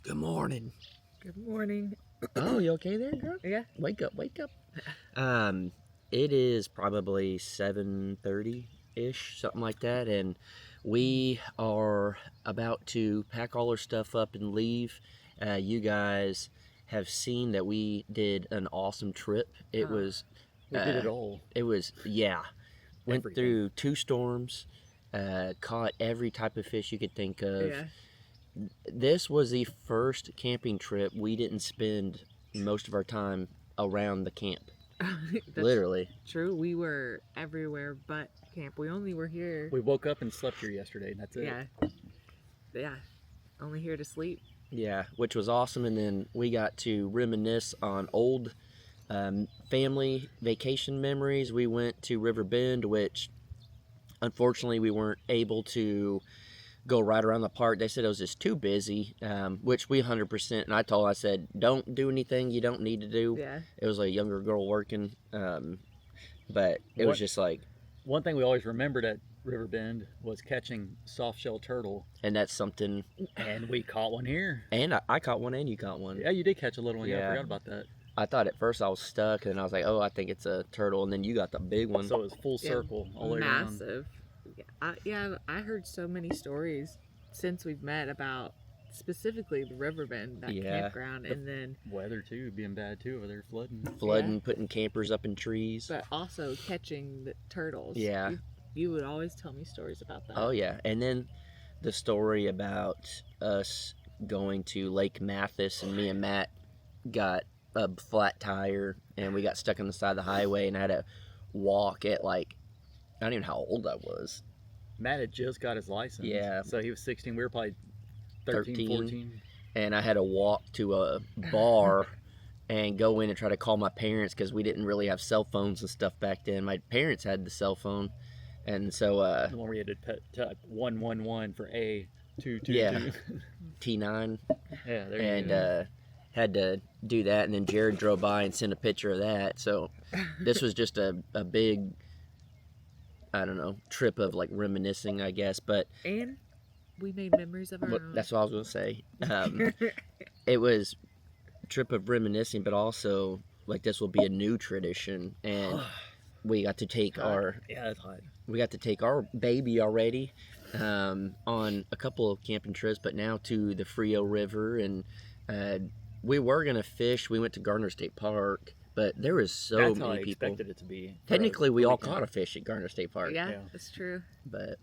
Good morning. Good morning. Oh, you okay there, girl? Yeah. Wake up, wake up. Um, it is probably 7:30-ish, something like that, and we are about to pack all our stuff up and leave. You guys have seen that we did an awesome trip. It was, We did it all. yeah. Went Everything. through 2 storms, caught every type of fish you could think of. Yeah. This was the first camping trip we didn't spend most of our time around the camp. That's Literally. true. We were everywhere but camp. We only were here. We woke up and slept here yesterday, and that's it. Yeah. Yeah. Only here to sleep. Yeah, which was awesome. And then we got to reminisce on old family vacation memories. We went to River Bend, which unfortunately we weren't able to go right around the park. They said it was just too busy, which we 100%. And I said, don't do anything you don't need to do. Yeah. It was a younger girl working, but it was just like. One thing we always remembered at River Bend was catching soft-shell turtle, And that's something. and we caught one here. And I caught one, and you caught one. Yeah, you did catch a little one. Yeah, Yeah. I forgot about that. I thought at first I was stuck, and then I was like, oh, I think it's a turtle. And then you got the big one. So it was full circle all the way around. Massive. Yeah. I heard so many stories since we've met about specifically the Riverbend, that Yeah. campground, and then Weather too, being bad too over there, flooding. Flooding, putting campers up in trees. but also catching the turtles. Yeah. You would always tell me stories about that. Oh, yeah. And then the story about us going to Lake Mathis, and me and Matt got a flat tire, and we got stuck on the side of the highway, and I had to walk at like, I don't even know how old I was. Matt had just got his license. Yeah. So he was 16. We were probably 13. 14. And I had to walk to a bar and go in and try to call my parents because we didn't really have cell phones and stuff back then. My parents had the cell phone, and so The one where you had to type 111 for A, 222. Yeah. T9, Yeah, there you and go. had to do that. And then Jared drove by and sent a picture of that. So this was just a big, I don't know, trip of like reminiscing, I guess. But And we made memories of our own. that's what I was gonna say. It was a trip of reminiscing, but also like this will be a new tradition, and we got to take our Yeah, that's hot. baby already on a couple of camping trips, but now to the Frio River, and we were gonna fish. We went to Gardner State Park, but there was so That's how I many people. expected it to be. Technically, we all caught a fish at Gardner State Park, Yeah, Yeah. that's true. but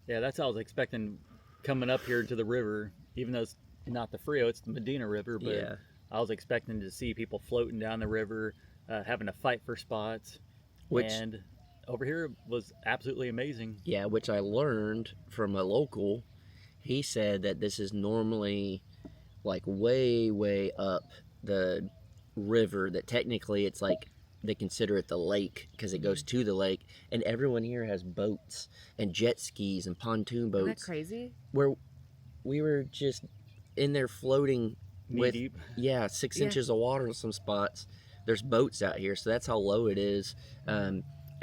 Yeah, that's how I was expecting coming up here to the river, even though it's not the Frio, it's the Medina River. But yeah, I was expecting to see people floating down the river, having to fight for spots. which And over here was absolutely amazing. yeah, which I learned from a local. He said that this is normally like way up the river, that technically it's like they consider it the lake because it goes to the lake, and everyone here has boats and jet skis and pontoon Isn't that boats, crazy? where we were just in there floating Knee with deep. 6 Yeah. inches of water in some spots. There's boats out here, so that's how low it is.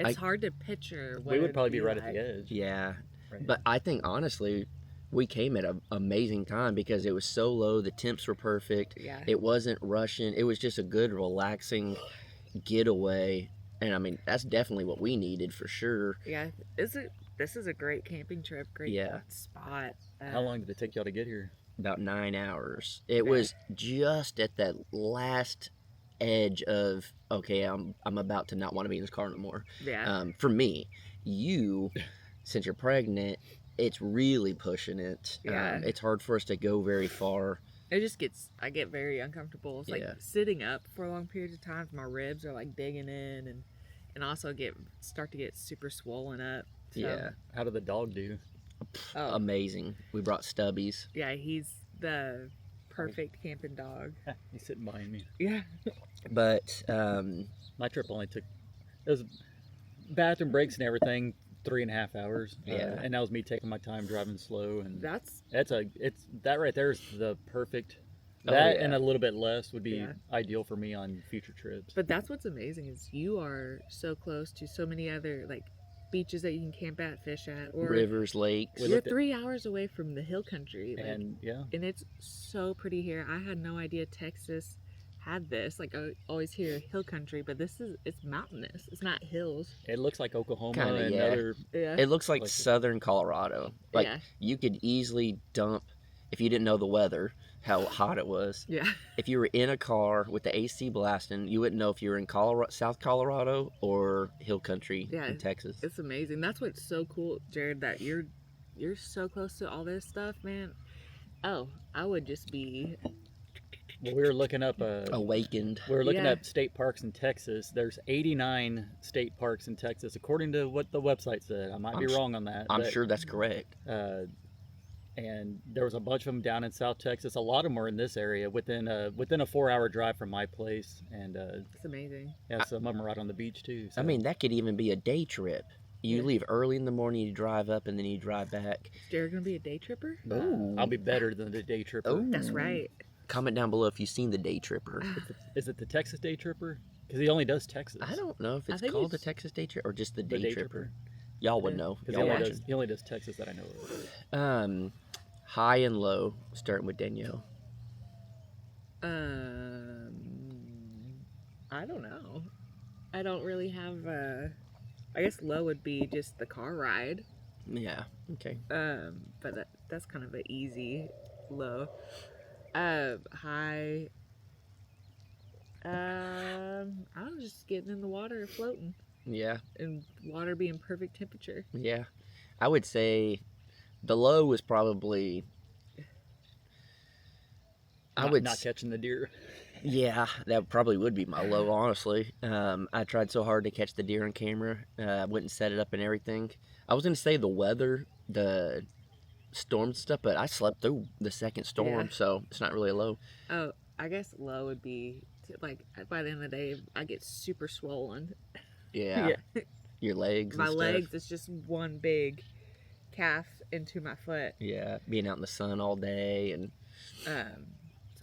It's hard to picture. What We would it'd probably be right like. at the edge. Yeah, Right. but I think honestly we came at an amazing time because it was so low, the temps were perfect, Yeah. it wasn't rushing, it was just a good relaxing getaway, and I mean that's definitely what we needed for sure. Yeah. This is a great camping trip. Great Yeah. spot. How long did it take y'all to get here? About 9 hours. It Okay. was just at that last edge of okay, I'm about to not want to be in this car no more. Yeah. For me, you, since you're pregnant, it's really pushing it. Yeah. It's hard for us to go very far. I get very uncomfortable. It's like Yeah. sitting up for long periods of time. My ribs are like digging in, and also start to get super swollen up. So, Yeah, How did the dog do? Oh, amazing. We brought Stubbies. yeah, he's the perfect camping dog. He's sitting behind me. Yeah. But My trip only took, it was bathroom breaks and everything, 3.5 hours. Yeah. And that was me taking my time driving slow, and That's it's that right there is the perfect. Oh, That yeah. and a little bit less would be Yeah. ideal for me on future trips. But that's what's amazing is you are so close to so many other like beaches that you can camp at, fish at, or Rivers, lakes. you're 3 hours away from the hill country. Like, And yeah, and it's so pretty here. I had no idea Texas had this. Like, I always hear hill country, but it's mountainous. It's not hills. it looks like Oklahoma Kinda, and yeah. other. Yeah. It looks like Like- southern Colorado. Like Yeah. you could easily dump, if you didn't know the weather, how hot it was. Yeah. If you were in a car with the AC blasting, you wouldn't know if you were in Colorado, South Colorado or hill country Yeah, in Texas. It's amazing. That's what's so cool, Jared, that you're so close to all this stuff, man. Oh, I would just be Well, we were looking up. Awakened. We were looking Yeah. up state parks in Texas. There's 89 state parks in Texas, according to what the website said. I might be wrong on that. I'm but, sure that's correct. And there was a bunch of them down in South Texas. A lot of them were in this area, within a 4-hour drive from my place, and it's amazing. yeah, some of them are right on the beach too. So. I mean, that could even be a day trip. You Yeah. leave early in the morning, you drive up, and then you drive back. Is Jared gonna be a day tripper? Ooh. I'll be better than the day tripper. Ooh. That's right. Comment down below if you've seen the day tripper. Is it the Texas day tripper? Because he only does Texas. I don't know if I it's think called the it's- Texas day tripper or just the The day, day tripper. tripper. Y'all would Yeah. know. Because Y'all Yeah. watching. he only does Texas that I know of. High and low, starting with Danielle. I don't know. I don't really have I guess low would be just the car ride. Yeah. Okay. But that's kind of an easy low. High. I was just getting in the water, floating, Yeah. and water being perfect temperature. Yeah. I would say the low was probably. Not catching the deer. Yeah, that probably would be my low, honestly. I tried so hard to catch the deer on camera. Went and set it up and everything. I was gonna say the weather, the storm stuff, but I slept through the second storm, Yeah. so it's not really a low. Oh, I guess low would be like by the end of the day, I get super swollen. Yeah. Your legs. My and stuff. legs, it's just one big calf into my foot. Yeah, being out in the sun all day and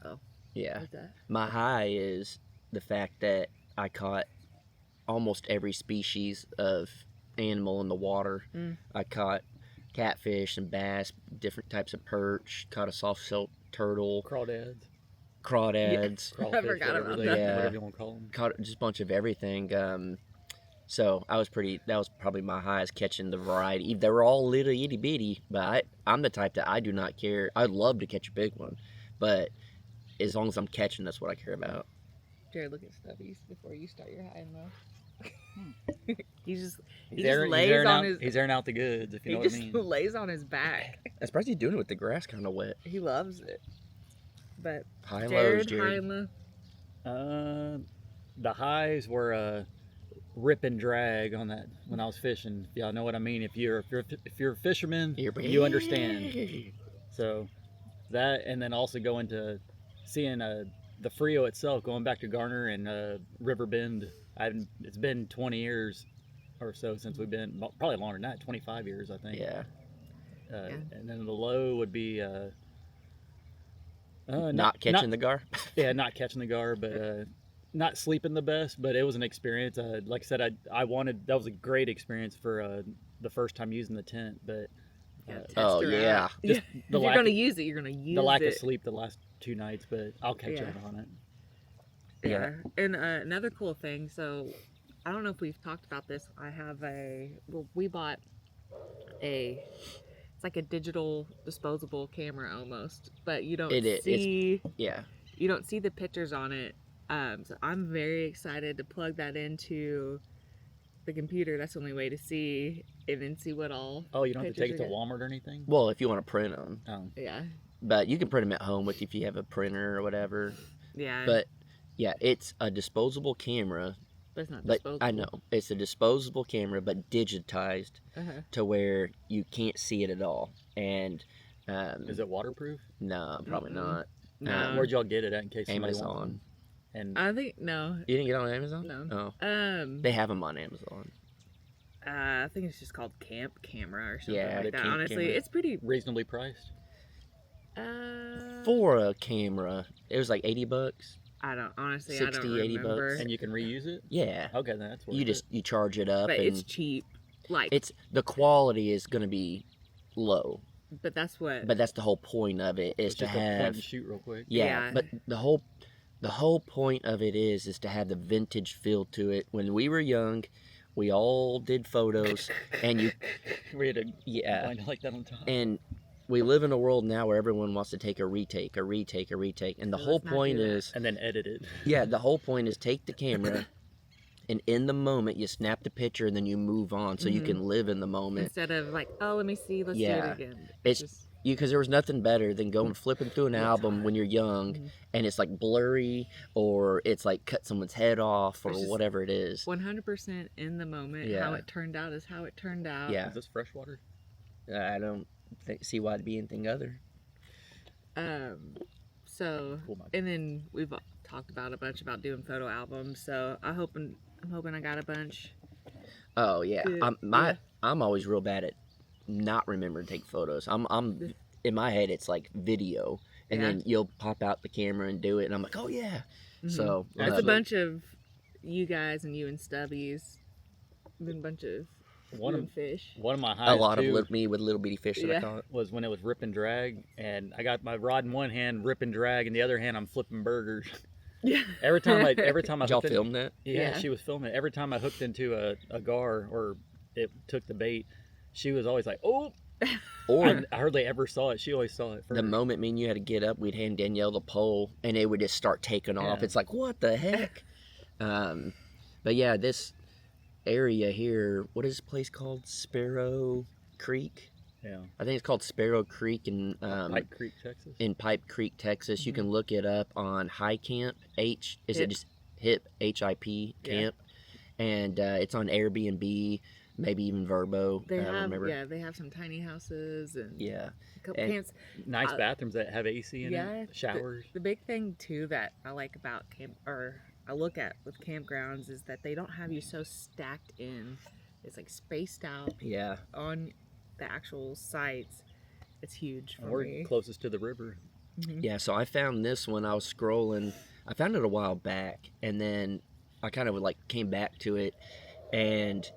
So yeah. what's that? My high is the fact that I caught almost every species of animal in the water. Mm. I caught catfish and bass, different types of perch, caught a soft shell turtle, Crawdads. crawdads, Crawfish, forgot whatever about they- that. Yeah. Whatever you want to call them. caught just a bunch of everything. So that was probably my highest, catching the variety. They were all little itty bitty, but I'm the type that I do not care. I'd love to catch a big one, but as long as I'm catching, that's what I care about. Jared, look at Stubbies before you start your high and low. he just Airing lays on out, his. he's airing out the goods, if you He know what I just mean. lays on his back. I'm surprised he's doing it with the grass kind of wet. He loves it. But High and lows, Jared, high Jared. and low. The highs were rip and drag on that when I was fishing. If y'all know what I mean. If you're a fisherman, you understand. So that, and then also going to seeing the Frio itself, going back to Garner and River Bend. It's been 20 years or so since we've been, probably longer than that, 25 years I think. Yeah. And then the low would be Not catching the gar. yeah, not catching the gar, but not sleeping the best. But it was an experience. Like I said, I wanted, that was a great experience for the first time using the tent. But Test Oh her yeah. out. just If the you're lack gonna of- use it, you're gonna use the lack it. of sleep the last 2 nights, but I'll catch Yeah. up on it. Yeah. And another cool thing, so I don't know if we've talked about this. I have we bought it's like a digital disposable camera almost, but you don't It is. see Yeah. you don't see the pictures on it. So I'm very excited to plug that into the computer. That's the only way to see and then see what all. Oh, you don't have to take it pictures to are Walmart or anything? Well, if you want to print them, Yeah. but you can print them at home with if you have a printer or whatever. Yeah. But yeah, it's a disposable camera. But it's not But disposable. I know it's a disposable camera, but digitized Uh-huh. to where you can't see it at all. And Is it waterproof? no, probably Mm-mm. not. No. Where'd y'all get it at in case somebody wants Amazon. one? And I think no. You didn't get it on Amazon? No. Oh, they have them on Amazon. I think it's just called Camp Camera or something Yeah, like the that. Camp Honestly, Camera. it's pretty. reasonably priced? For a camera, it was like $80. I don't honestly. 60, I don't 80 bucks. remember. And you can reuse it? Yeah. Okay, then that's worth You it. just you charge it up But and it's cheap. Like, it's the quality is going to be low, but that's what. but that's the whole point of it is It's to just a point have and shoot real quick. yeah, Yeah. but the whole point of it is to have the vintage feel to it. When we were young, we all did photos, and you We had to yeah, find it like that on top. and we live in a world now where everyone wants to take a retake, and the So whole let's not point do that. is and then edit it. yeah, the whole point is take the camera. And in the moment, you snap the picture, and then you move on, so you Mhm. can live in the moment. Instead of like, oh, let me see, let's do Yeah. it again. It's just, because there was nothing better than going flipping through an album when you're young, Mhm. and it's like blurry, or it's like cut someone's head off, or It's just whatever it is. 100% in the moment. Yeah. How it turned out is how it turned out. Yeah. Is this freshwater? I don't see why it'd be anything other. So, Cool, Mike. and then we've talked about a bunch about doing photo albums. So I'm hoping I got a bunch. Oh yeah, Good. I'm always real bad at not remembering to take photos. I'm in my head it's like video, and Yeah. then you'll pop out the camera and do it, and I'm like, oh yeah. Mhm. So It's a bunch of you guys and you and Stubbies. Been a bunch of One you and of fish. one of my a highs lot too of me with little bitty fish that I Yeah. caught. was when it was rip and drag, and I got my rod in one hand, rip and drag, and the other hand I'm flipping burgers. Yeah. Every time I Did y'all hooked in- film that? Yeah, Yeah. she was filming. Every time I hooked into a gar or it took the bait, she was always like, "Oh!" Or I hardly ever saw it. She always saw it first. the moment me and you had to get up, we'd hand Danielle the pole, and it would just start taking off. Yeah. It's like, what the heck? But yeah, this area here, what is this place called? Sparrow Creek? Yeah, I think it's called Sparrow Creek in Pipe Creek, Texas. Pipe Creek, Texas. You can look it up on High Camp. Is it Hip. just HIP? HIP Yeah. Camp, and it's on Airbnb, maybe even Verbo. They I don't have remember. they have some tiny houses and Yeah. a couple And- camps. Nice bathrooms that have AC in Yeah, it, showers. The big thing too that I like about I look at with campgrounds is that they don't have you so stacked in. It's like spaced out Yeah. on the actual sites. It's huge And for we're me. closest to the river. Yeah, so I found this when I was scrolling. I found it a while back, and then I kind of like came back to it, and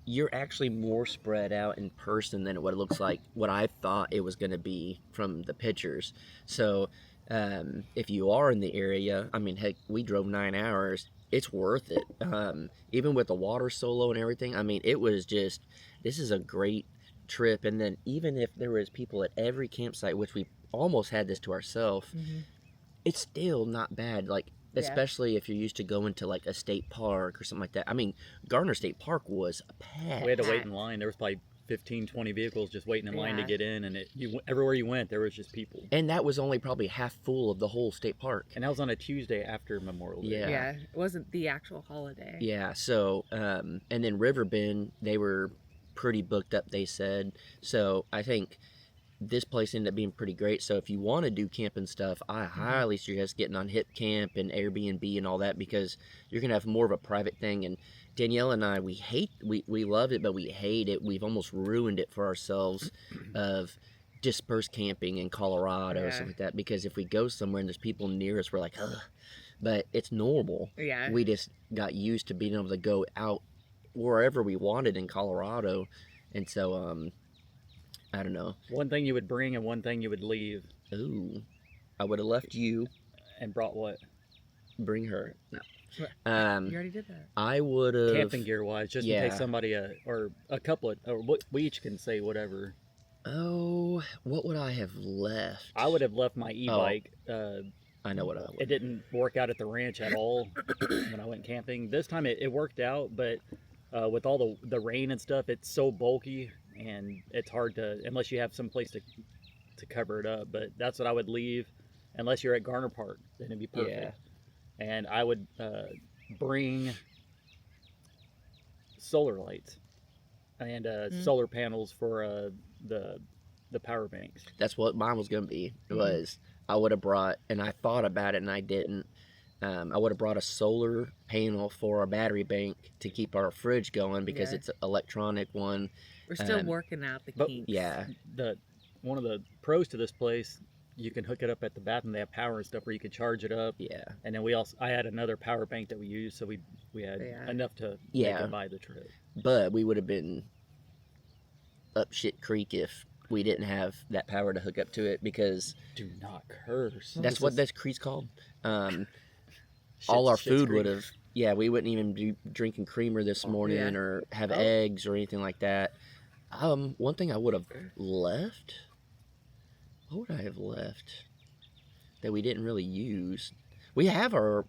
you're actually more spread out in person than what it looks like, what I thought it was going to be from the pictures. So if you are in the area, I mean, heck, we drove 9 hours. It's worth it. Even with the water solo and everything, I mean, it was just, this is a great trip. And then even if there was people at every campsite, which we almost had this to ourselves, it's still not bad. Like, Yeah. especially if you're used to going to like a state park or something like that. I mean, Garner State Park was packed. We had to wait in line. There was probably 15, 20 vehicles just waiting in line to Yeah. get in, and everywhere you went, there was just people. And that was only probably half full of the whole state park. And that was on a Tuesday after Memorial Day. Yeah. Yeah, it wasn't the actual holiday. Yeah, so, and then Riverbend, they were pretty booked up, they said. So I think this place ended up being pretty great. So if you want to do camping stuff, I highly suggest getting on Hip Camp and Airbnb and all that, because you're going to have more of a private thing. And Danielle and I, we love it, but we hate it. We've almost ruined it for ourselves of dispersed camping in Colorado, Yeah. stuff like that. Because if we go somewhere and there's people near us, we're like, ugh. But it's normal. Yeah. We just got used to being able to go out wherever we wanted in Colorado. And so, I don't know. One thing you would bring and one thing you would leave. Ooh, I would have left you. And brought what? Bring her. No. You already did that. I would have. Camping gear wise, just in yeah. case somebody, or a couple, or we each can say whatever. Oh, what would I have left? I would have left my e-bike. I know what I would. It didn't work out at the ranch at all when I went camping. This time it worked out, but with all the rain and stuff, it's so bulky and it's hard to, unless you have some place to cover it up. But that's what I would leave, unless you're at Garner Park, then it'd be perfect. Yeah. And I would bring solar lights and solar panels for the power banks. That's what mine was gonna be. Was I would have brought, and I thought about it and I didn't. I would have brought a solar panel for our battery bank to keep our fridge going, because Yeah. it's an electronic one. We're still working out the but- kinks. Yeah. One of the pros to this place, you can hook it up at the bathroom. They have power and stuff where you can charge it up. Yeah. And then I had another power bank that we used, so we had enough to make it by the trip. But we would have been up shit creek if we didn't have that power to hook up to it, because do not curse. That's what this creek's called. All our food would have. Yeah, we wouldn't even be drinking creamer this morning or have eggs or anything like that. One thing I would have left. What would I have left that we didn't really use? We have our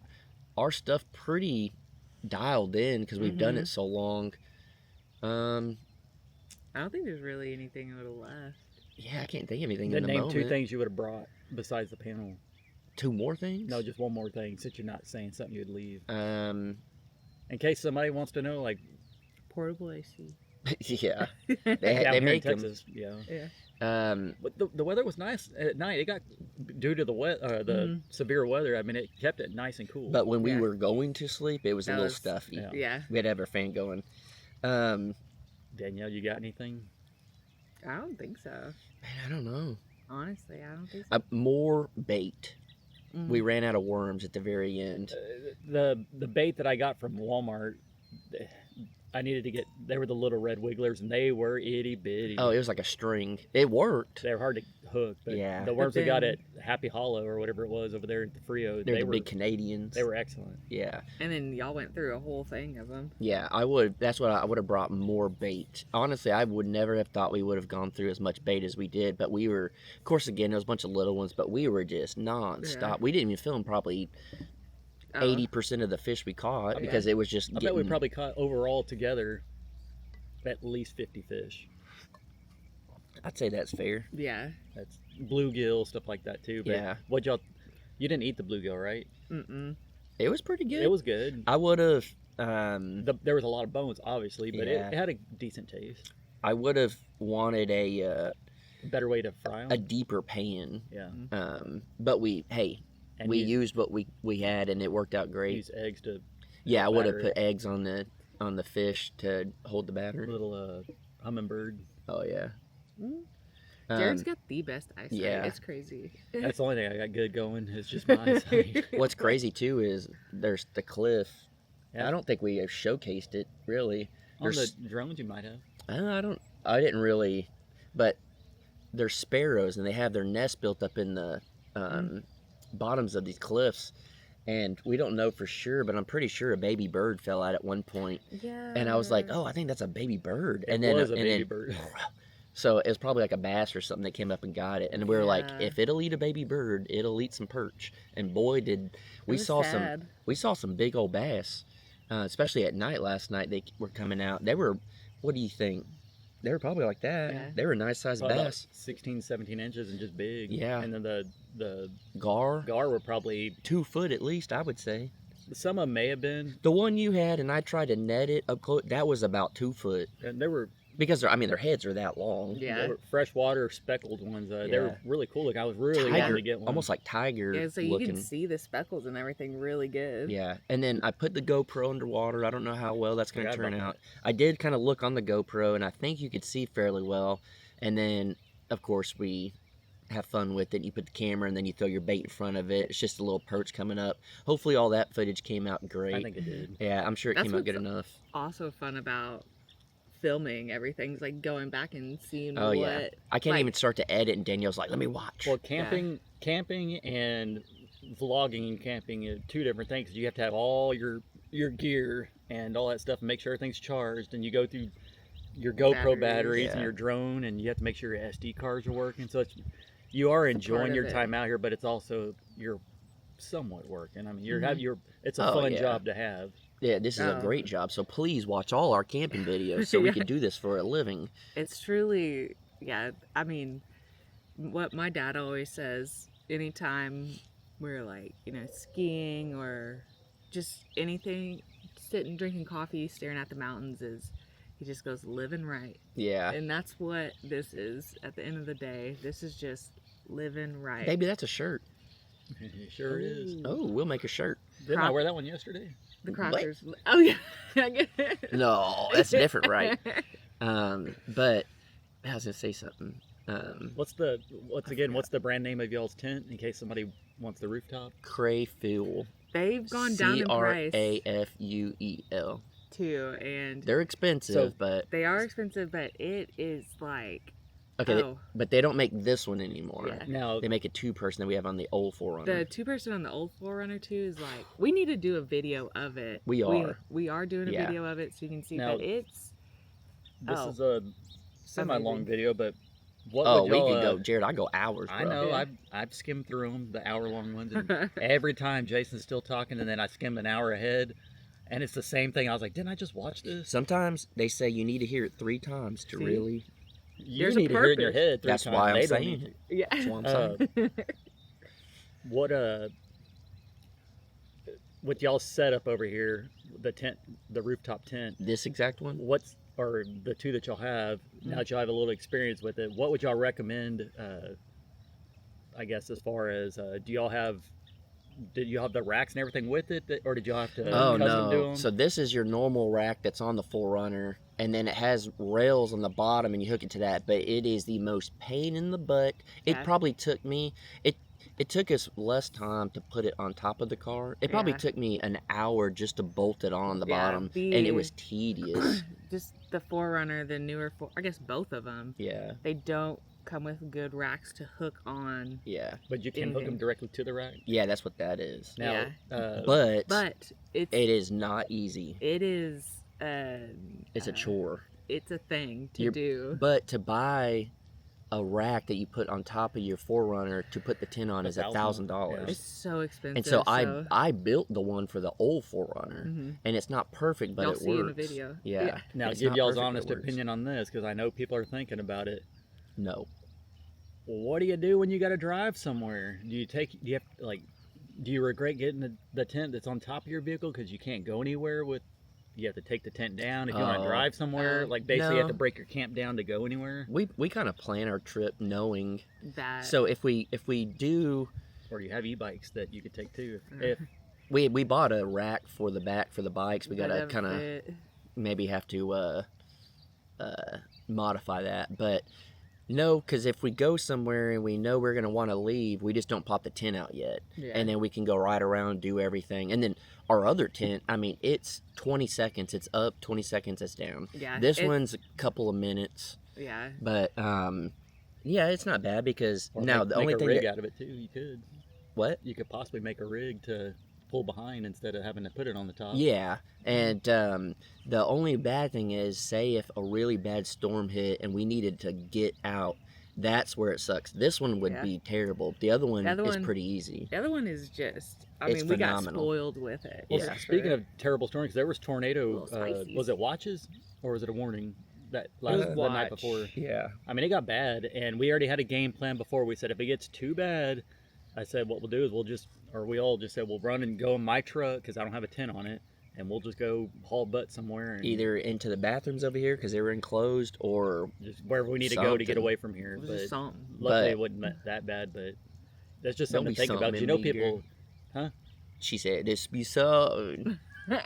stuff pretty dialed in because we've done it so long. I don't think there's really anything I would have left. Yeah, I can't think of anything then in the name moment. 2 things you would have brought besides the panel. 2 more things? No, just 1 more thing, since you're not saying something you'd leave. In case somebody wants to know, like... Portable AC. Yeah. They make them. Texas, yeah. But the weather was nice at night. It got, due to the severe weather, I mean, it kept it nice and cool. But when we were going to sleep, it was a little stuffy. Yeah. We had to have our fan going. Danielle, you got anything? I don't think so. Man, I don't know. Honestly, I don't think so. More bait. We ran out of worms at the very end. The bait that I got from Walmart, I needed to get. They were the little red wigglers, and they were itty bitty. Oh, it was like a string. It worked. They were hard to hook. But the worms we got at Happy Hollow or whatever it was over there at the Frio, they were big Canadians. They were excellent. Yeah. And then y'all went through a whole thing of them. Yeah, I would. That's what I would have brought more bait. Honestly, I would never have thought we would have gone through as much bait as we did. But we were, of course, again, there was a bunch of little ones, but we were just nonstop. Yeah. We didn't even film probably 80% of the fish we caught because it was just. I bet we probably caught overall together at least 50 fish. I'd say that's fair. Yeah. That's bluegill, stuff like that too. But what y'all, you didn't eat the bluegill, right? Mm-mm. It was pretty good. It was good. I would have. There was a lot of bones, obviously, but it had a decent taste. I would have wanted a better way to fry them. A deeper pan. Yeah. But we used what we had, and it worked out great. Use eggs to. Yeah, I would have put eggs on the fish to hold the batter. Little hummingbird. Oh yeah. Jared's got the best eyesight. Yeah. It's crazy. That's the only thing I got good going is just my eyesight. What's crazy too is there's the cliff. Yeah. I don't think we have showcased it really. On the drones you might have. I didn't really, but there's sparrows and they have their nest built up in the bottoms of these cliffs. And we don't know for sure, but I'm pretty sure a baby bird fell out at one point. Yeah. And I was like, oh, I think that's a baby bird. It was a baby bird. So it was probably like a bass or something that came up and got it. And we were like, if it'll eat a baby bird, it'll eat some perch. And boy, did we saw some big old bass, especially at night last night. They were coming out. They were, what do you think? They were probably like that. Yeah. They were a nice sized bass. 16, 17 inches and just big. Yeah. And then the gar were probably 2 foot at least, I would say. Some of them may have been. The one you had, and I tried to net it up close, that was about 2 foot. And they were. Because their heads are that long. Yeah. They were freshwater speckled ones. They were really cool. Like I was really wanting to get one. Almost like tiger. Yeah, so you can see the speckles and everything really good. Yeah. And then I put the GoPro underwater. I don't know how well that's going to turn out. I did kind of look on the GoPro, and I think you could see fairly well. And then, of course, we have fun with it. You put the camera, and then you throw your bait in front of it. It's just a little perch coming up. Hopefully all that footage came out great. I think it did. Yeah, I'm sure it came out good enough. Also fun about filming everything's like going back and seeing I can't even start to edit, and Danielle's like, let me watch. Well, camping and vlogging and camping are 2 different things. You have to have all your gear and all that stuff and make sure everything's charged, and you go through your GoPro batteries and your drone, and you have to make sure your SD cards are working. So you are enjoying your time out here, but it's also you're somewhat working. I mean, it's a fun job to have. Yeah, this is a great job. So please watch all our camping videos so we can do this for a living. It's truly, I mean, what my dad always says, anytime we're like, skiing or just anything, sitting, drinking coffee, staring at the mountains, he just goes, living right. Yeah. And that's what this is at the end of the day. This is just living right. Baby, that's a shirt. It sure is. Oh, we'll make a shirt. Didn't I wear that one yesterday? The Crockers. What? Oh, yeah. No, that's different, right? But I was going to say something. What's the brand name of y'all's tent in case somebody wants the rooftop? Crayfuel. They've gone down in price Crafuel. too, and They're expensive, but they are expensive, but it is like okay. But they don't make this one anymore. Yeah. Now They make a 2-person that we have on the old 4Runner. the 2-person on the old 4Runner too is like we need to do a video of it. We are doing a Yeah. video of it so you can see. Now, but it's this is a semi-long Amazing. video, but what oh, would we y'all, could go, Jared. I go hours. Bro. I know. Yeah. I've skimmed through them, the hour-long ones, and every time Jason's still talking, and then I skimmed an hour ahead, and it's the same thing. I was like, didn't I just watch this? Sometimes they say you need to hear it 3 times to See? really. You There's a need to hear it in your purpose. head 3 That's times. why I'm They don't saying need it. yeah. That's what I'm saying. What with y'all's setup over here, the tent, the rooftop tent, This exact one. or the 2 that y'all have, now that y'all have a little experience with it, what would y'all recommend, I guess, as far as, did y'all have the racks and everything with it, or did y'all have to Oh custom do no! them? So this is your normal rack that's on the 4Runner, and then it has rails on the bottom, and you hook it to that. But it is the most pain in the butt. It Yeah. probably took me. It took us less time to put it on top of the car. It probably Yeah. took me an hour just to bolt it on the Yeah, bottom, and it was tedious. Just the 4Runner, the newer I guess both of them. Yeah, They don't come with good racks to hook on. yeah, But you can hook them anything. directly to the rack. yeah. That's what that is. Now, But But it is not easy. it is It's a chore. It's a thing to You're- do. But to buy a rack that you put on top of your 4Runner to put the tent on is $1,000. It's so expensive. And so I built the one for the old 4Runner, Mhm. and it's not perfect, but Y'all it see works. in the video. Yeah. Yeah. now It's give not y'all's perfect, but it honest works. opinion on this, because I know people are thinking about it. No. What do you do when you got to drive somewhere? Do you regret getting the tent that's on top of your vehicle because you can't go anywhere with? You have to take the tent down if you want to drive somewhere. Like basically, you have to no. break your camp down to go anywhere. We kind of plan our trip knowing. That. So if we do, Or you have e-bikes that you could take too. If we bought a rack for the back for the bikes. We that gotta doesn't kind of fit. maybe have to modify that, but. No, because if we go somewhere and we know we're going to want to leave, we just don't pop the tent out yet. Yeah. And then we can go right around, do everything. And then our other tent, I mean, it's 20 seconds. It's up, 20 seconds, it's down. Yeah. This one's a couple of minutes. Yeah. But, yeah, it's not bad because or now make, the make only a thing rig that, out of it too. You could. What? You could possibly make a rig to pull behind instead of having to put it on the top. Yeah. And the only bad thing is, say if a really bad storm hit and we needed to get out, that's where it sucks. This one would Yeah. be terrible. The other one The other is one- pretty easy. The other one is just. I It's mean, we got phenomenal. spoiled with it. Well, Yeah. speaking of terrible storms, there was tornado. Little spices. Was it watches or was it a warning that was the night watch. before? Yeah. I mean, it got bad, and we already had a game plan before. We said if it gets too bad, I said what we'll do is we all just said we'll run and go in my truck because I don't have a tent on it, and we'll just go haul butt somewhere. And Either into the bathrooms over here because they were enclosed, or just wherever we need to go to get something. away from here. It was But just something. luckily, But- it wasn't that bad. But that's just There'll something be to think about. something You know, in people, she said, "This be so."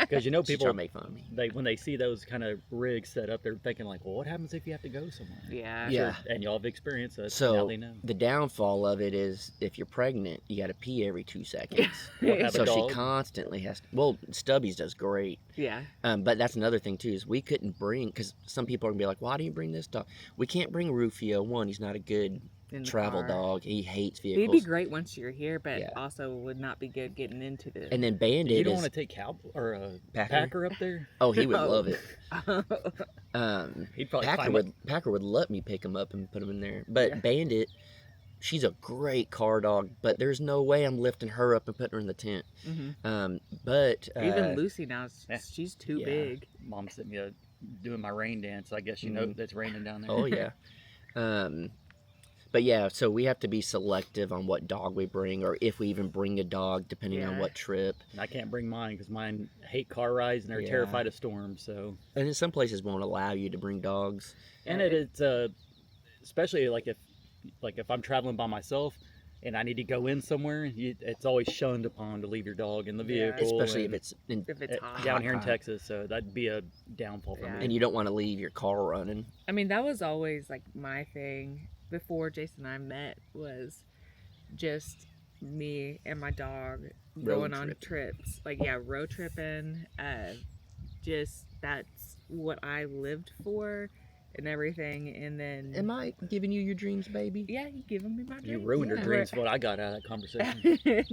because you know She's people, trying to make fun of me. when they see those kind of rigs set up, they're thinking like, well, what happens if you have to go somewhere? Yeah. Yeah. And y'all have experienced that, So- now they know. The downfall of it is if you're pregnant, you got to pee every 2 seconds. Or have a So she dog. constantly has. Well, Stubby's does great. Yeah. But that's another thing too is we couldn't bring because some people are gonna be like, "Why do you bring this dog?" We can't bring Rufio. One, he's not a good In the travel car. dog. He hates He'd vehicles. be great once you're here, but Yeah. also would not be good getting into the. And then Bandit You don't is. want to take or a Packer? Packer up there? Oh, he would No. love it. He'd probably Packer climb would let me pick him up and put him in there. But Yeah. Bandit, she's a great car dog, but there's no way I'm lifting her up and putting her in the tent. Mhm. But Even Lucy now, yeah. she's too Yeah. big. Mom sent me doing my rain dance. I guess you know Mhm. it's raining down there. oh yeah. But yeah, so we have to be selective on what dog we bring, or if we even bring a dog, depending on Yeah. what trip. And I can't bring mine because mine hate car rides and they're Yeah. terrified of storms. So, And then some places won't allow you to bring dogs. and it's especially like if I'm traveling by myself and I need to go in somewhere, it's always shunned upon to leave your dog in the Yeah. vehicle. Especially if and it's in, If it's hot. down here in hot. Texas. So that'd be a downfall for Yeah. me. and you don't want to leave your car running. I mean, that was always like my thing before Jason and I met was just me and my dog Road going on tripping. trips. Like, road tripping. Just that's what I lived for and everything. And then, Am I giving you your dreams, baby? yeah, you giving me my dreams. You ruined her Yeah. dreams. What I got out of that conversation.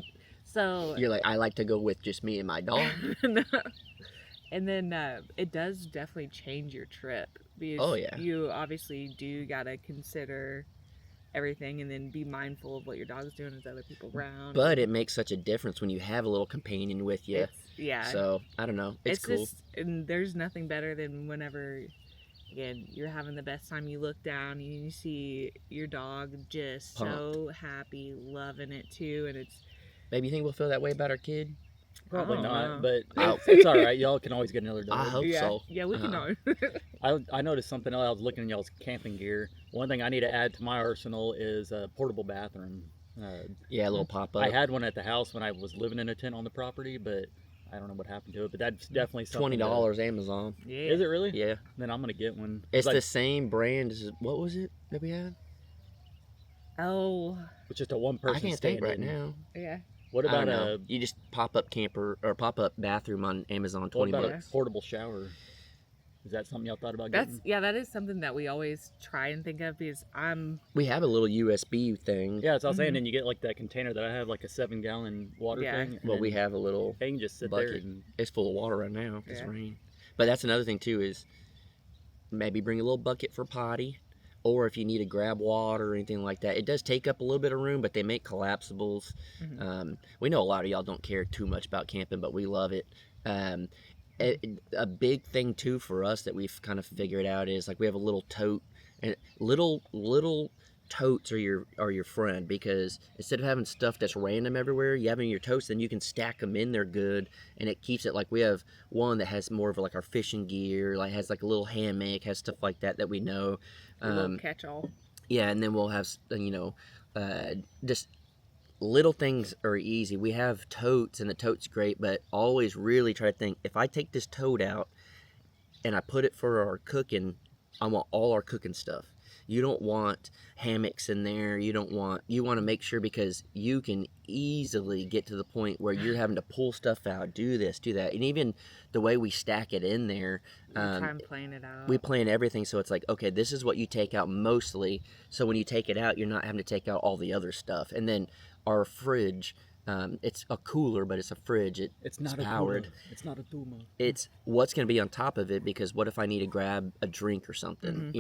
So You're like, I like to go with just me and my dog. no. And then it does definitely change your trip because Oh, yeah. you obviously do gotta consider everything and then be mindful of what your dog's doing as other people around. But it makes such a difference when you have a little companion with you. Yeah. So I don't know. It's cool. Just, and there's nothing better than whenever, again, you're having the best time. You look down and you see your dog just so happy, loving it too, and it's. Maybe you think we'll feel that way about our kid? Probably I don't not, know. but it's all right. Y'all can always get another dog. I hope Yeah, so. yeah, we can know. I noticed something else. I was looking at y'all's camping gear. One thing I need to add to my arsenal is a portable bathroom. Yeah, a little pop up. I had one at the house when I was living in a tent on the property, but I don't know what happened to it. But that's definitely something. $20 Amazon. Yeah. Is it really? Yeah. Then I'm gonna get one. It's Like, the same brand as what was it that we had? Oh, it's just a one person. I can't think right now. yeah. What I don't about know. You just pop up camper or pop up bathroom on Amazon, what 20 about bucks. a portable shower? Is that something y'all thought about That's getting? that is something that we always try and think of because We have a little USB thing. Yeah, that's what I was saying. And you get like that container that I have, like a 7-gallon water Yeah. thing. and Well, we then have a little They can just sit there bucket. and It's full of water right now. It's Yeah. rain. But that's another thing too is maybe bring a little bucket for potty, or if you need to grab water or anything like that. It does take up a little bit of room, but they make collapsibles. Mhm. We know a lot of y'all don't care too much about camping, but we love it. A big thing too for us that we've kind of figured out is like we have a little tote, and little totes are your friend, because instead of having stuff that's random everywhere, you have in your totes, then you can stack them in there good, and it keeps it like we have one that has more of like our fishing gear, like has like a little hammock, has stuff like that we know. a little catch-all. Yeah, and then we'll have just little things are easy. We have totes, and the tote's great, but always really try to think, if I take this tote out and I put it for our cooking, I want all our cooking stuff. You don't want hammocks in there. You want to make sure, because you can easily get to the point where you're having to pull stuff out, do this, do that. And even the way we stack it in there, Time playing it out. we plan everything so it's like, okay, this is what you take out mostly. So when you take it out, you're not having to take out all the other stuff. And then our fridge, it's a cooler, but it's a fridge. it's not powered. It's not a Duma. It's what's going to be on top of it, because what if I need to grab a drink or something?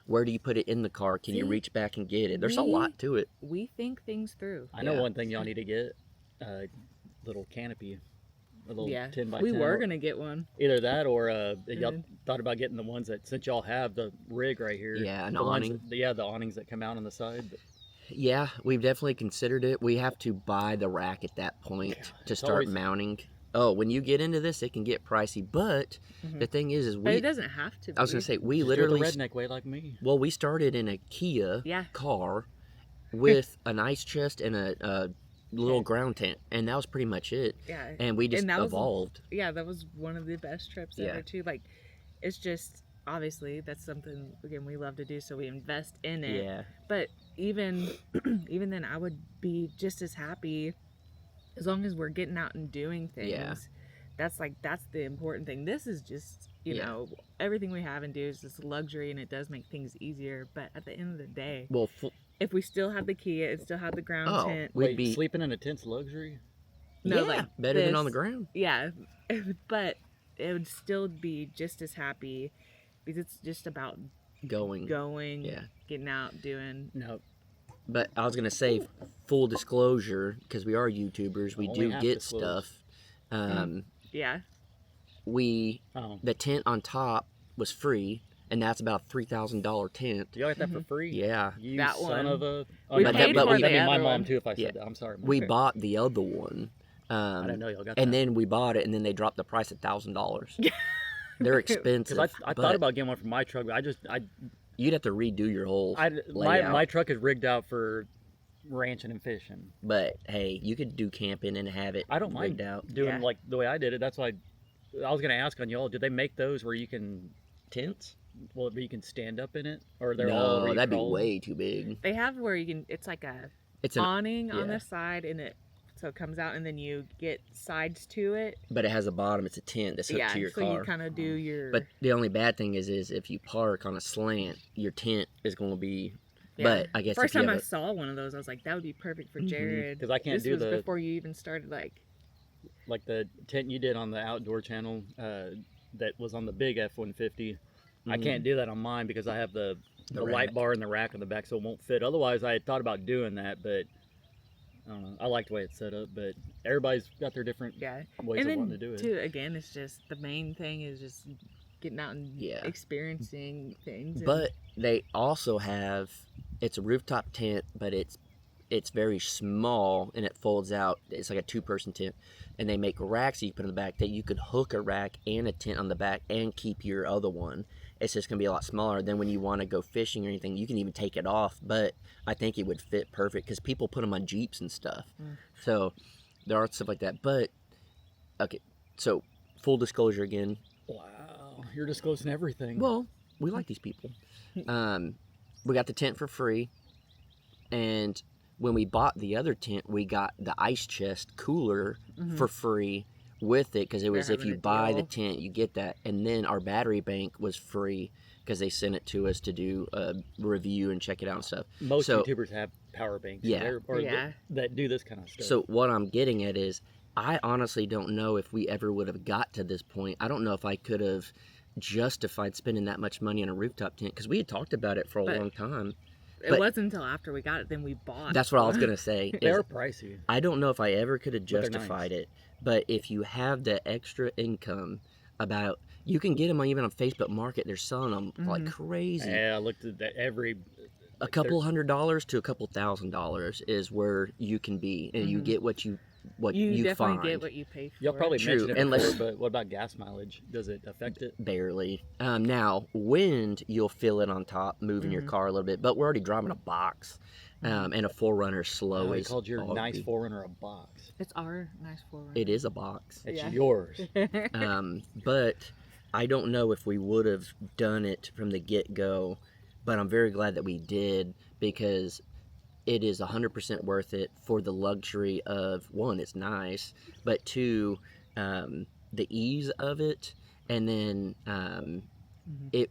Where do you put it in the car? Can you See, reach back and get it? There's a we- lot to it. We think things through. I know Yeah. one thing y'all need to get, little canopy, a little Yeah, 10 by we 10. were gonna get one. Either that or y'all Mhm. thought about getting the ones that, since y'all have the rig right here. Yeah, an the ones awning. the awnings that come out on the side. But Yeah, we've definitely considered it. We have to buy the rack at that point to start always- mounting. Oh, when you get into this, it can get pricey. But the thing is But it we. doesn't have to be. I was gonna say we just do it literally. the redneck way like me. Well, we started in a Kia Yeah. car with an ice chest and a little ground tent, and that was pretty much it. Yeah. And we just And that was- evolved. Yeah, that was one of the best trips Yeah. ever too. Like, it's just obviously that's something again we love to do, so we invest in it. Yeah. But even even then, I would be just as happy as long as we're getting out and doing things. Yeah. That's the important thing. This is just you Yeah. know everything we have and do is just luxury, and it does make things easier. But at the end of the day, Well, if we still had the Kia and still had the ground Oh, tent, we'd Wait, be sleeping in a tent's luxury? No, yeah, like better than on the this. ground. yeah, but it would still be just as happy because it's just about Going. Yeah. getting out, doing. No. But I was gonna say, full disclosure, because we are YouTubers, we Only do half get disclosed. stuff. Yeah, Oh. The tent on top was free, and that's about a $3,000 tent. Do y'all get that for free? Yeah. You That son one. of a... We But paid but for we- the that'd be my other mom one. too if I said Yeah. that. I'm sorry. Mom. We bought the other one. I didn't know y'all got And that. then we bought it, and then they dropped the price $1,000. They're expensive. Because I but thought about getting one for my truck, but you'd have to redo your whole my layout. truck is rigged out for ranching and fishing. But hey, you could do camping and have it I don't mind rigged out. doing Yeah. like the way I did it. That's why I was gonna ask on y'all. Did they make those where you can? Tents? Well, you can stand up in it, or they're No, all that'd be recrawled? way too big. They have where you can. It's like a It's an awning on yeah. the side, and it comes out, and then you get sides to it. But it has a bottom. It's a tent that's hooked to your so car. you kind of do your. But the only bad thing is if you park on a slant, your tent is going to be. Yeah. But I guess First if you time have I saw one of those, I was like, that would be perfect for Mhm. Jared. 'Cause I can't this do was the- before you even started. Like the tent you did on the outdoor channel that was on the big F-150. I Mhm. can't do that on mine because I have the The light rack. bar in the rack on the back, so it won't fit. Otherwise, I had thought about doing that, but I don't know. I like the way it's set up, but everybody's got their different Yeah. ways And of then, wanting to do it. too, again, it's just the main thing is just getting out and Yeah. experiencing things. And, But they also have it's a rooftop tent, but it's very small and it folds out. It's like a 2-person tent, and they make racks that you put in the back that you could hook a rack and a tent on the back and keep your other one. It's just gonna be a lot smaller. Then when you want to go fishing or anything, you can even take it off. But I think it would fit perfect because people put them on Jeeps and stuff. So there are stuff like that. But okay, so full disclosure again. Wow, you're disclosing everything. Well, we like these people. We got the tent for free, and when we bought the other tent, we got the ice chest cooler Mhm. for free with it because it They're was if having you a buy the deal. tent, you get that, and then our battery bank was free because they sent it to us to do a review and check it out and stuff. Most so- YouTubers have power banks. Yeah. That do this kind of stuff. So what I'm getting at is, I honestly don't know if we ever would have got to this point. I don't know if I could have justified spending that much money on a rooftop tent because we had talked about it for a But- long time. It but- wasn't until after we got it, then we bought. That's what I was gonna say. they is are pricey. I don't know if I ever could have they're nice. justified it, but if you have the extra income, you can get them even on Facebook Market. They're selling them like Mhm. crazy. Yeah, I looked at that every. A couple $100 to a couple $1,000 is where you can be, and you Mhm. get what you You definitely find. get what you pay for. Y'all probably True, mentioned it unless- before, but what about gas mileage? Does it affect it? Barely. Now, wind, you'll feel it on top, moving your Mhm. car a little bit, but we're already driving a box, and a 4Runner slow Oh, you is called your all nice good. 4Runner a box. It's our nice forward. It is a box. It's Yeah. yours. But I don't know if we would have done it from the get-go, but I'm very glad that we did because it is 100% worth it for the luxury of, one, it's nice, but two, the ease of it, and then it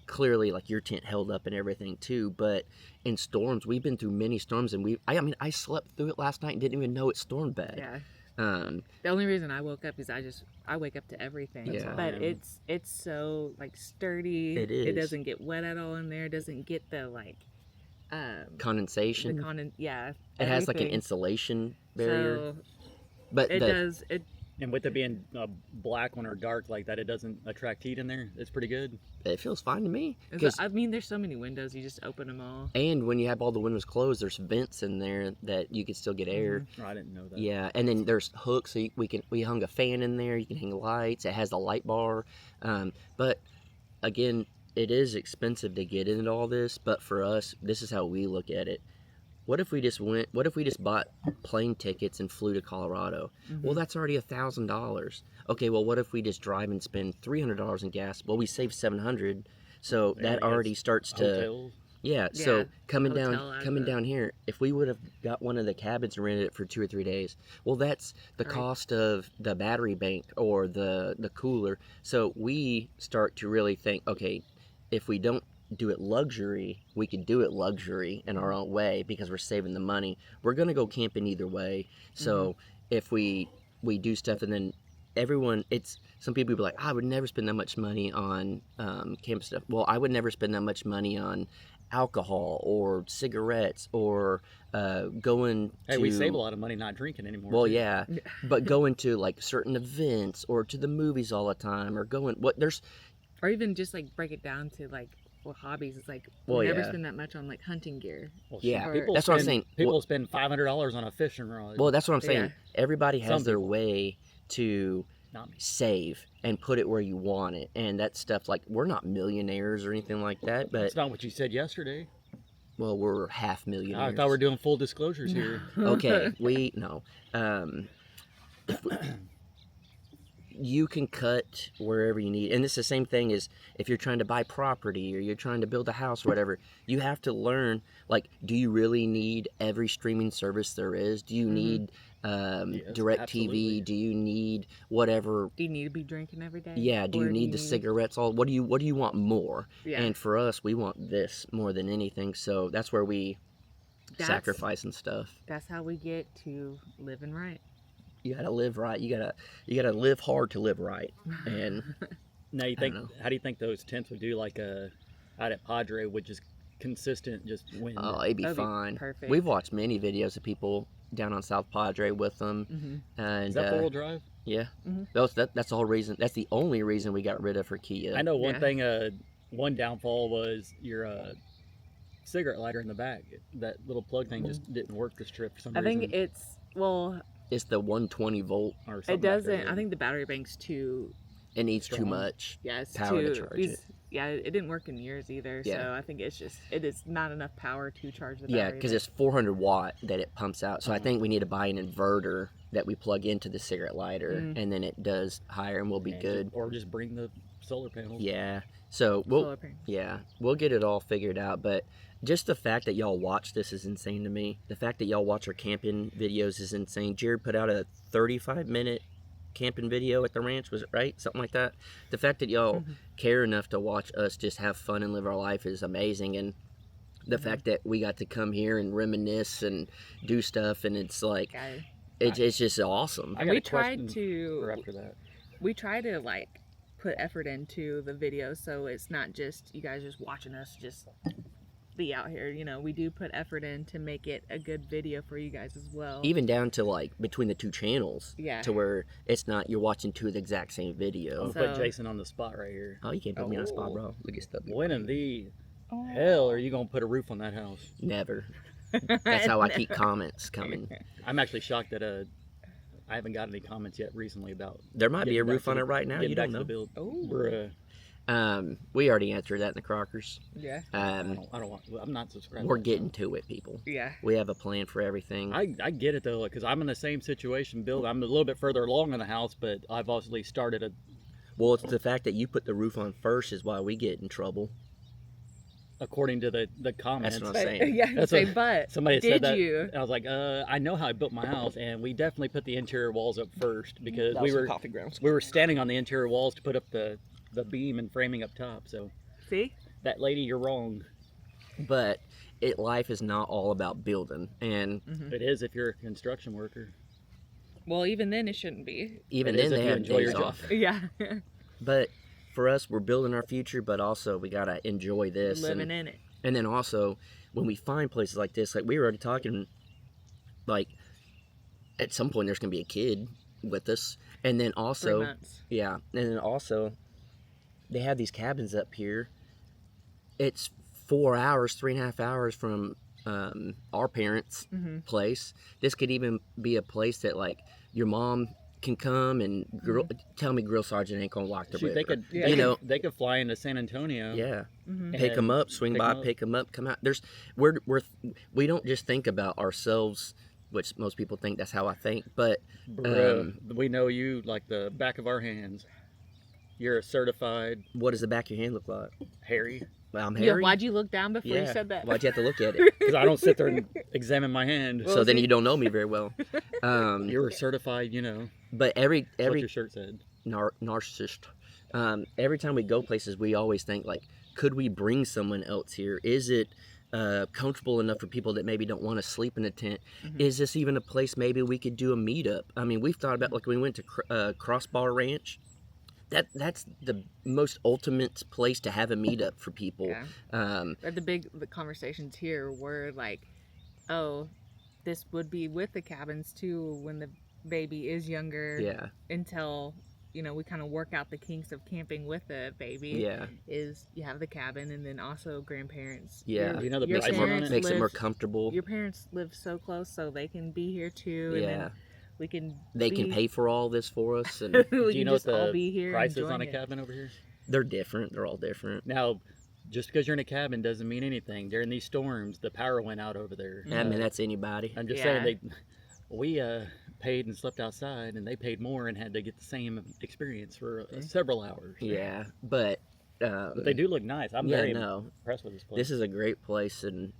clearly, like, your tent held up and everything too, but in storms, we've been through many storms, and I slept through it last night and didn't even know it stormed bad. Yeah. Um, The only reason I woke up is I wake up to everything. Yeah. But Yeah. it's so like sturdy. It It is. doesn't get wet at all in there. It doesn't get the like condensation. yeah. It has like an everything. insulation barrier, So but it does it And with it being a black one or dark like that, it doesn't attract heat in there. It's pretty good. it feels fine to me. it's- 'Cause- I mean there's so many windows, you just open them all. and when you have all the windows closed, there's vents in there that you can still get air. Oh, I didn't know that. Yeah, and then there's hooks, so we hung a fan in there. You can hang lights. It has a light bar, but again, it is expensive to get into all this. But for us, this is how we look at it. What if we just bought plane tickets and flew to Colorado? Well, that's already $1,000. Okay, well, what if we just drive and spend $300 in gas? Well, we save $700, so Yeah, that you already guys- starts to. Hotels. Yeah, Yeah, so coming hotel adds down up. here, if we would have got one of the cabins and rented it for 2 or 3 days, well, that's the Right. cost of the battery bank or the cooler. So we start to really think, okay, if we don't do it luxury, we could do it luxury in our own way because we're saving the money. We're gonna go camping either way. So if we do stuff and then some people be like, I would never spend that much money on camp stuff. Well, I would never spend that much money on alcohol or cigarettes or going Hey, to. we save a lot of money not drinking anymore. Well, too. yeah, but going to like certain events or to the movies all the time or there's Or even just like break it down to like hobbies. It's like Well, we never yeah. spend that much on like hunting gear. Well, yeah, shit, people that's what I'm spend- saying. People Well- spend $500 on a fishing rod. Well, that's what I'm saying. Yeah. Everybody has Some their people. way to Not me. save and put it where you want it, and that stuff, like, we're not millionaires or anything like that, but That's not what you said yesterday. well, we're half I millionaires. thought we were doing full disclosures here. Okay, we no. you can cut wherever you need. And it's the same thing as if you're trying to buy property or you're trying to build a house or whatever. You have to learn, like, do you really need every streaming service there is? Do you need direct absolutely. TV? Do you need whatever? Do you need to be drinking every day? Yeah, do Or you need the cigarettes? What do you want more? Yeah. And for us, we want this more than anything. So that's where we sacrifice and stuff. That's how we get to living right. You gotta live right. You gotta live hard to live right. And Now you think, how do you think those tents would do, like out at Padre, with just consistent just wind? oh, it'd be That'd be fine. perfect. We've watched many videos of people down on South Padre with them, and Is that 4-wheel drive? yeah, Mhm. that's the whole reason. That's the only reason we got rid of her Kia. I know one Yeah. thing. One downfall was your cigarette lighter in the back. That little plug thing just didn't work this trip for some I reason. think it's, well, It's the 120 volt. Or something it doesn't. like that. I think the battery bank's too. It needs too Strong. much. Yeah, it's Power to too. charge it. Yeah, it didn't work in years either. Yeah. So I think it is not enough power to charge the Yeah, battery. because it's 400 watt that it pumps out. So I Uh-huh. think we need to buy an inverter that we plug into the cigarette lighter, and then it does higher, and we'll be And good. or just bring the solar panels. Yeah. So solar panel. we'll get it all figured out. But just the fact that y'all watch this is insane to me. The fact that y'all watch our camping videos is insane. Jared put out a 35-minute camping video at the ranch, was it right? Something like that. The fact that y'all care enough to watch us just have fun and live our life is amazing. And the fact that we got to come here and reminisce and do stuff, and it's like, Yeah. it's just awesome. I got We a question tried to. for after that. We try to like put effort into the video, so it's not just you guys just watching us just be out here. You know, we do put effort in to make it a good video for you guys as well. Even down to like between the two channels, Yeah. to where it's not you're watching two of the exact same video. I'll So- put Jason on the spot right here. Oh, you can't put me on the spot, bro. Look at stuff. When in the Oh. hell are you gonna put a roof on that house? Never. That's how I keep comments coming. I'm actually shocked that I haven't gotten any comments yet recently about. There might be a getting back roof to on the- it right now. getting You back don't to the know. build. Oh. Bruh. We already answered that in the Crockers. Yeah. I don't want. I'm not subscribed. We're getting to it, people. Yeah. We have a plan for everything. I get it though, because I'm in the same situation. Bill, I'm a little bit further along in the house, but I've obviously started a. Well, it's the fact that you put the roof on first is why we get in trouble. According to the comments, That's what I'm saying. Yeah. That's Say, what- but somebody did said that. you? I was like, I know how I built my house, and we definitely put the interior walls up first because we were standing on the interior walls to put up the beam and framing up top. So See? that lady, you're wrong. But life is not all about building, and It is if you're a construction worker. Well, even then it shouldn't be. even It then is if they you have enjoy days your job. off. Yeah. But for us, we're building our future, but also we gotta enjoy this. Living in it. And then also, when we find places like this, like we were already talking, like at some point there's gonna be a kid with us, and then 3 also, months. yeah, and then also, they have these cabins up here. It's 4 hours, 3.5 hours from our parents' place. This could even be a place that like your mom can come and tell me Grill Sergeant ain't gonna walk the Shoot, river. they could fly into San Antonio. Yeah. Mm-hmm. Pick them up, swing pick by, 'em up. pick them up, come out. We don't just think about ourselves, which most people think that's how I think, but Bruh, we know you like the back of our hands. You're a certified what does the back of your hand look like? Harry. Well, I'm Yeah, hairy. why'd you look down before you Yeah. said that? Why'd you have to look at it? Because I don't sit there and examine my hand. So then see? you don't know me very well. You're a certified, But every that's what your shirt said. narcissist. Every time we go places, we always think like, could we bring someone else here? Is it comfortable enough for people that maybe don't want to sleep in a tent? Is this even a place maybe we could do a meetup? I mean, we've thought about like when we went to Crossbar Ranch. That's the most ultimate place to have a meetup for people. Yeah. But the conversations here were like, oh, this would be with the cabins too when the baby is younger. Yeah. Until we kind of work out the kinks of camping with the baby. Yeah. Is you have the cabin and then also grandparents. Yeah. Do you know the Your price on parents it? Makes it more live- comfortable. Your parents live so close, so they can be here too. And Yeah. then we can. They can pay for all this for us, and we Do you can know what just all the be here price is enjoying on a it. cabin over here? they're different. They're all different. Now, just because you're in a cabin doesn't mean anything. During these storms, the power went out over there. I mean, that's anybody. I'm just Yeah. saying, paid and slept outside, and they paid more and had to get the same experience for several hours. Yeah, but they do look nice. I'm very impressed with this place. This is a great place, and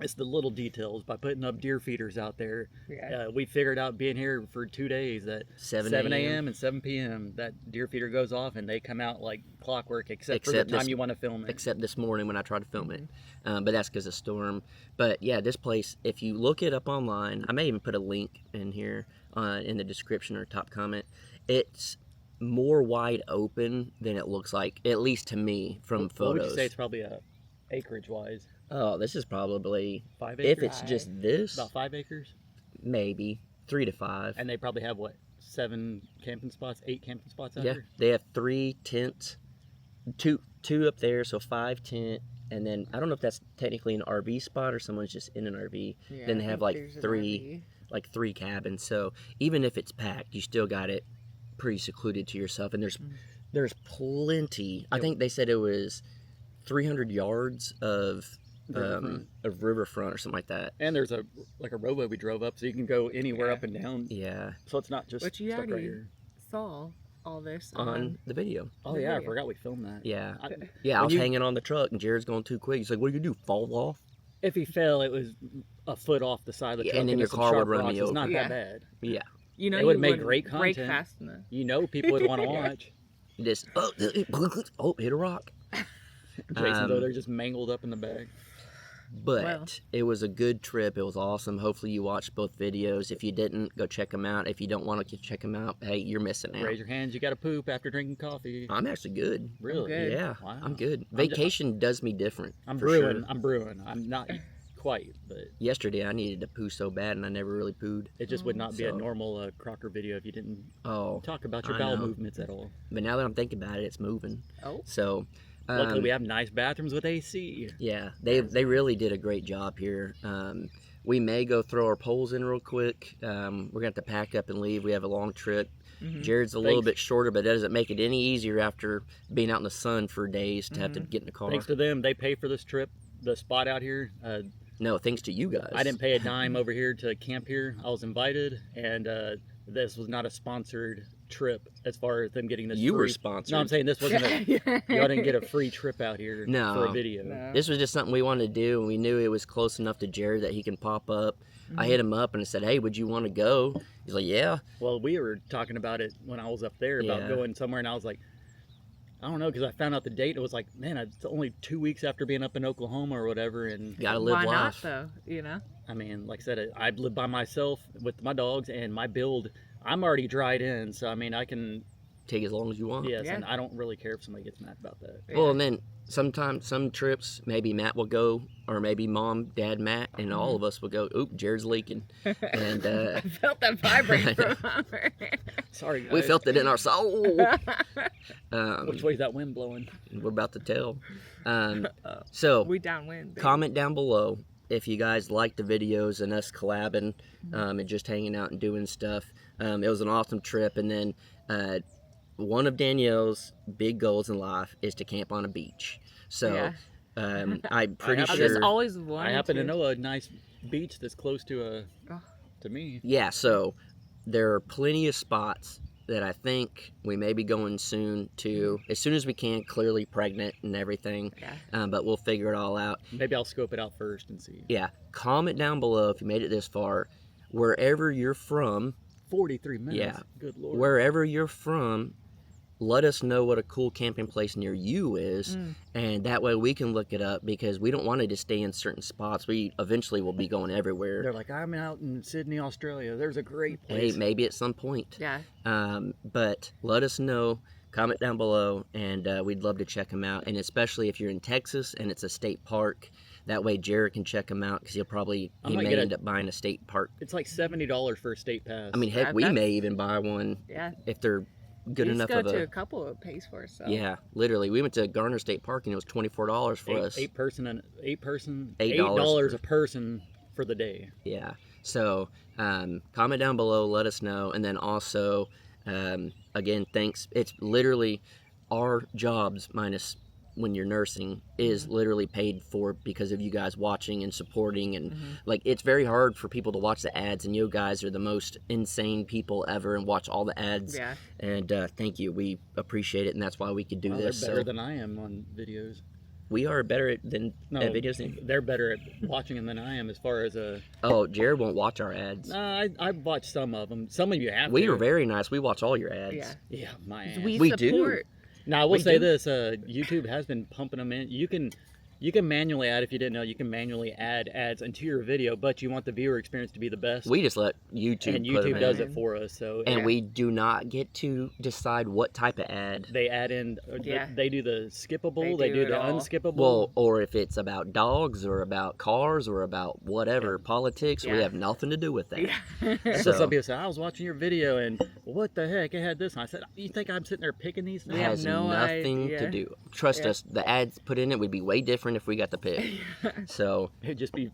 it's the little details. By putting up deer feeders out there, Yeah. we figured out being here for 2 days that 7 a.m. and 7 p.m. that deer feeder goes off, and they come out like clockwork, except for the time you want to film it. Except this morning when I tried to film it, but that's because of storm. But yeah, this place, if you look it up online, I may even put a link in here in the description or top comment. It's more wide open than it looks like, at least to me from photos. What would you say it's probably acreage wise? Oh, this is probably 5 acres. If it's just this, about 5 acres, maybe 3 to 5. And they probably have what, 7 camping spots, 8 camping spots out here? They have 3 tents, two up there, so 5 tent, and then I don't know if that's technically an RV spot or someone's just in an RV. Yeah, then they I have think there's an RV. 3 cabins. So even if it's packed, you still got it pretty secluded to yourself. And there's plenty. I think they said it was 300 yards of riverfront or something like that. And there's a rowboat we drove up, so you can go anywhere up and down. Yeah. So it's not just But you stuck right already here. saw all this On the video. Oh the yeah, I video. forgot we filmed that. Yeah. I was hanging on the truck and Jared's going too quick. He's like, what are you gonna do, fall off? If he fell, it was a foot off the side of the truck. And then your some car would sharp run rocks. me It's over. not Yeah. that bad. Yeah. You know, It you would make wouldn't great break content. fast enough. You know, people would want to watch. Just hit a rock. Jason's over there just mangled up in the back. But it was a good trip. It was awesome. Hopefully you watched both videos. If you didn't, go check them out. If you don't want to check them out, hey, you're missing out. Raise your hands. You got to poop after drinking coffee. I'm actually good. Really? good. Yeah, Wow. I'm good. Vacation does me different. I'm for brewing. sure. I'm brewing. I'm not quite, but Yesterday I needed to poo so bad and I never really pooed. it just would not be a So- normal Crocker video if you didn't Oh, talk about your I bowel know. movements at all. but now that I'm thinking about it, it's moving. Oh. So, Luckily, we have nice bathrooms with AC. yeah, they really did a great job here. We may go throw our poles in real quick. We're gonna have to pack up and leave. We have a long trip. Jared's a little bit shorter, but that doesn't make it any easier after being out in the sun for days to have to get in the car. Thanks to them, they pay for this trip. The spot out here. No, thanks to you guys. I didn't pay a dime over here to camp here. I was invited, and this was not a sponsored trip as far as them getting this. You were free. sponsored. No, I'm saying this wasn't. Y'all didn't get a free trip out here No. for a video. No. This was just something we wanted to do, and we knew it was close enough to Jared that he can pop up. I hit him up and I said, hey, would you want to go? He's like, yeah. Well, we were talking about it when I was up there about Yeah. going somewhere, and I was like, I don't know, because I found out the date. It was like, man, it's only 2 weeks after being up in Oklahoma or whatever, and Gotta live Why not life. though? You know. I mean, like I said, I live by myself with my dogs, and my build, I'm already dried in, so I mean, I can, Take as long as you want. yes, Yeah. and I don't really care if somebody gets mad about that. Well, and then sometimes, some trips, maybe Matt will go, or maybe Mom, Dad, Matt, and all of us will go, oop, Jared's leaking. And I felt that vibrate from over. Sorry, guys. we felt it in our soul. Which way's that wind blowing? We're about to tell. So, We downwind. baby. comment down below if you guys like the videos and us collabing and just hanging out and doing stuff. It was an awesome trip. And then one of Danielle's big goals in life is to camp on a beach. So Yeah. I'm pretty I've I've sure. just always wanted I happen to to know a nice beach that's close to Oh. to me. Yeah, so there are plenty of spots that I think we may be going soon to, as soon as we can, clearly pregnant and everything, Yeah. but we'll figure it all out. Maybe I'll scope it out first and see. Yeah, comment down below if you made it this far, wherever you're from, 43 minutes. Yeah. Good Lord. wherever you're from, let us know what a cool camping place near you is, and that way we can look it up, because we don't want to just stay in certain spots. We eventually will be going everywhere. They're like, I'm out in Sydney, Australia. There's a great Hey, place. maybe at some point. Yeah. But let us know, comment down below, and we'd love to check them out. And especially if you're in Texas and it's a state park, that way Jared can check them out, because he I may might get end up buying a state park. It's like $70 for a state pass. I mean, heck, Yeah, we that's- may even buy one Yeah. if they're good You enough just of go to a. a couple of pays for itself. Yeah, literally, we went to Garner State Park and it was $24 for us. eight person, $8 $8 a person for the day. Yeah. So comment down below, let us know, and then also, again, thanks. It's literally our jobs minus when you're nursing is literally paid for because of you guys watching and supporting, and like it's very hard for people to watch the ads, and you guys are the most insane people ever and watch all the ads. Yeah. And thank you, we appreciate it, and that's why we could do this. They're better than I am on videos. We are better at videos. They're better at watching them than I am as far as Oh, Jared won't watch our ads. I watched some of them. Some of you have. We are very nice. We watch all your ads. Yeah. Yeah, my ass. We do. support. Now I will We say do. this: YouTube has been pumping them in. You can manually add, if you didn't know, you can manually add ads into your video, but you want the viewer experience to be the best. We just let YouTube and put 'em YouTube does in. it for us. So And we do not get to decide what type of ad. they add in. Yeah. They do the skippable. They They do do it the all. unskippable. Well, or if it's about dogs or about cars or about whatever, politics, we Yeah. have nothing to do with that. So So some people say, I was watching your video and what the heck, it had this. And I said, you think I'm sitting there picking these it things? We have has no nothing to idea. do. Trust us, the ads put in it would be way different if we got the pick. So It'd just be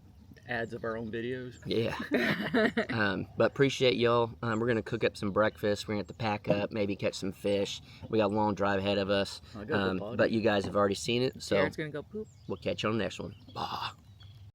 ads of our own videos. yeah. But appreciate y'all. We're gonna cook up some breakfast. We're gonna have to pack up, maybe catch some fish. We got a long drive ahead of us. I'll go for a bug. But you guys have already seen it, so Jared's gonna go poop. we'll catch you on the next one. Bye.